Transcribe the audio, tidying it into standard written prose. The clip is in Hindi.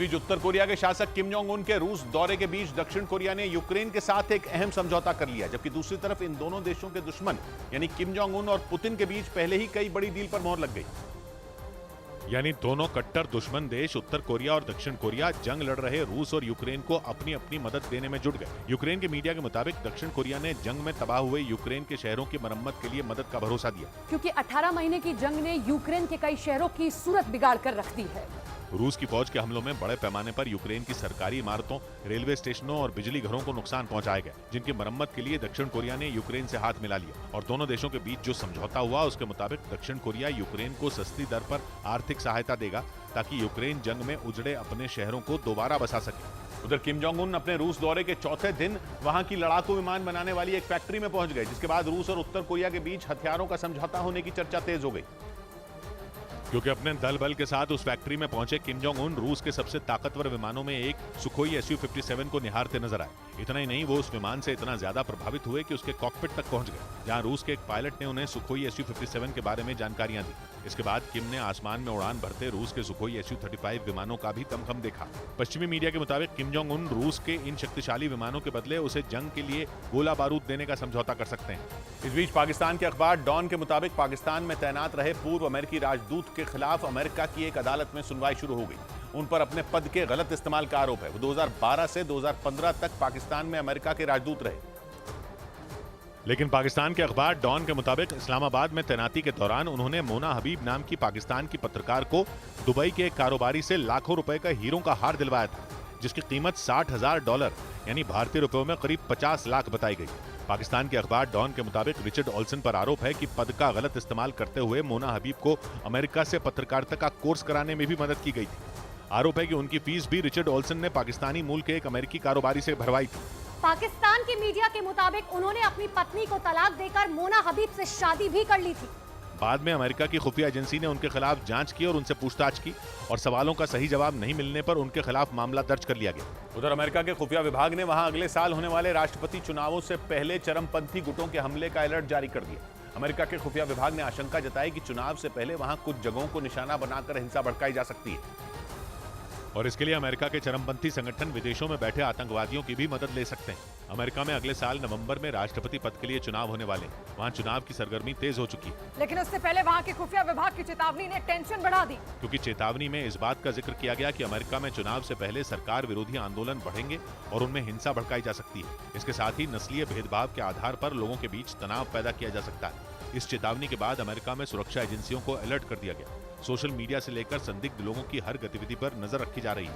बीच उत्तर कोरिया के शासक किम जोंग उन के रूस दौरे के बीच दक्षिण कोरिया ने यूक्रेन के साथ एक अहम समझौता कर लिया, जबकि दूसरी तरफ इन दोनों देशों के दुश्मन यानी किम जोंग उन और पुतिन के बीच पहले ही कई बड़ी डील पर मोहर लग गई। यानी दोनों कट्टर दुश्मन देश उत्तर कोरिया और दक्षिण कोरिया जंग लड़ रहे रूस और यूक्रेन को अपनी अपनी मदद देने में जुट गए। यूक्रेन के मीडिया के मुताबिक दक्षिण कोरिया ने जंग में तबाह हुए यूक्रेन के शहरों की मरम्मत के लिए मदद का भरोसा दिया, क्योंकि 18 महीने की जंग ने यूक्रेन के कई शहरों की सूरत बिगाड़ कर रख दी है। रूस की फौज के हमलों में बड़े पैमाने पर यूक्रेन की सरकारी इमारतों, रेलवे स्टेशनों और बिजली घरों को नुकसान पहुंचाया गया, जिनकी मरम्मत के लिए दक्षिण कोरिया ने यूक्रेन से हाथ मिला लिया। और दोनों देशों के बीच जो समझौता हुआ उसके मुताबिक दक्षिण कोरिया यूक्रेन को सस्ती दर पर आर्थिक सहायता देगा, ताकि यूक्रेन जंग में उजड़े अपने शहरों को दोबारा बसा सके। उधर किम जोंग उन अपने रूस दौरे के चौथे दिन वहां की लड़ाकू विमान बनाने वाली एक फैक्ट्री में पहुंच गए, जिसके बाद रूस और उत्तर कोरिया के बीच हथियारों का समझौता होने की चर्चा तेज हो गई। क्योंकि अपने दल बल के साथ उस फैक्ट्री में पहुंचे किम जोंग उन रूस के सबसे ताकतवर विमानों में एक सुखोई Su-57 को निहारते नजर आए। इतना ही नहीं, वो उस विमान से इतना ज्यादा प्रभावित हुए कि उसके कॉकपिट तक पहुंच गए, जहां रूस के एक पायलट ने उन्हें सुखोई Su-57 के बारे में जानकारियां दी। इसके बाद किम ने आसमान में उड़ान भरते रूस के सुखोई Su-35 विमानों का भी दमखम देखा। पश्चिमी मीडिया के मुताबिक किम जोंग उन रूस के इन शक्तिशाली विमानों के बदले उसे जंग के लिए गोला बारूद देने का समझौता कर सकते हैं। इस बीच पाकिस्तान के अखबार डॉन के मुताबिक पाकिस्तान में तैनात रहे पूर्व अमेरिकी राजदूत के खिलाफ अमेरिका की एक अदालत में सुनवाई शुरू हो गई। उन पर अपने पद के गलत इस्तेमाल का आरोप है। वो 2012 से 2015 तक पाकिस्तान में अमेरिका के राजदूत रहे। लेकिन पाकिस्तान के अखबार डॉन के मुताबिक इस्लामाबाद में तैनाती के दौरान उन्होंने मोना हबीब नाम की पाकिस्तान की पत्रकार को दुबई के एक कारोबारी से लाखों रुपए का हीरों का हार दिलवाया था, जिसकी कीमत $60,000 यानी भारतीय रुपयों में करीब 50 लाख बताई गई। पाकिस्तान के अखबार डॉन के मुताबिक रिचर्ड ऑल्सन पर आरोप है कि पद का गलत इस्तेमाल करते हुए मोना हबीब को अमेरिका से पत्रकारिता का कोर्स कराने में भी मदद की गई थी। आरोप है कि उनकी फीस भी रिचर्ड ऑल्सन ने पाकिस्तानी मूल के एक अमेरिकी कारोबारी से भरवाई थी। पाकिस्तान की मीडिया के मुताबिक उन्होंने अपनी पत्नी को तलाक देकर मोना हबीब से शादी भी कर ली थी। बाद में अमेरिका की खुफिया एजेंसी ने उनके खिलाफ जांच की और उनसे पूछताछ की, और सवालों का सही जवाब नहीं मिलने पर उनके खिलाफ मामला दर्ज कर लिया गया। उधर अमेरिका के खुफिया विभाग ने वहां अगले साल होने वाले राष्ट्रपति चुनावों से पहले चरमपंथी गुटों के हमले का अलर्ट जारी कर दिया। अमेरिका के खुफिया विभाग ने आशंका जताई कि चुनाव से पहले वहां कुछ जगहों को निशाना बनाकर हिंसा भड़काई जा सकती है, और इसके लिए अमेरिका के चरमपंथी संगठन विदेशों में बैठे आतंकवादियों की भी मदद ले सकते हैं। अमेरिका में अगले साल नवंबर में राष्ट्रपति पद के लिए चुनाव होने वाले हैं। वहां चुनाव की सरगर्मी तेज हो चुकी है, लेकिन उससे पहले वहां के खुफिया विभाग की चेतावनी ने टेंशन बढ़ा दी, क्योंकि चेतावनी में इस बात का जिक्र किया गया कि अमेरिका में चुनाव से पहले सरकार विरोधी आंदोलन बढ़ेंगे और उनमें हिंसा भड़काई जा सकती है। इसके साथ ही नस्लीय भेदभाव के आधार पर लोगों के बीच तनाव पैदा किया जा सकता है। इस चेतावनी के बाद अमेरिका में सुरक्षा एजेंसियों को अलर्ट कर दिया गया। सोशल मीडिया से लेकर संदिग्ध लोगों की हर गतिविधि पर नजर रखी जा रही है।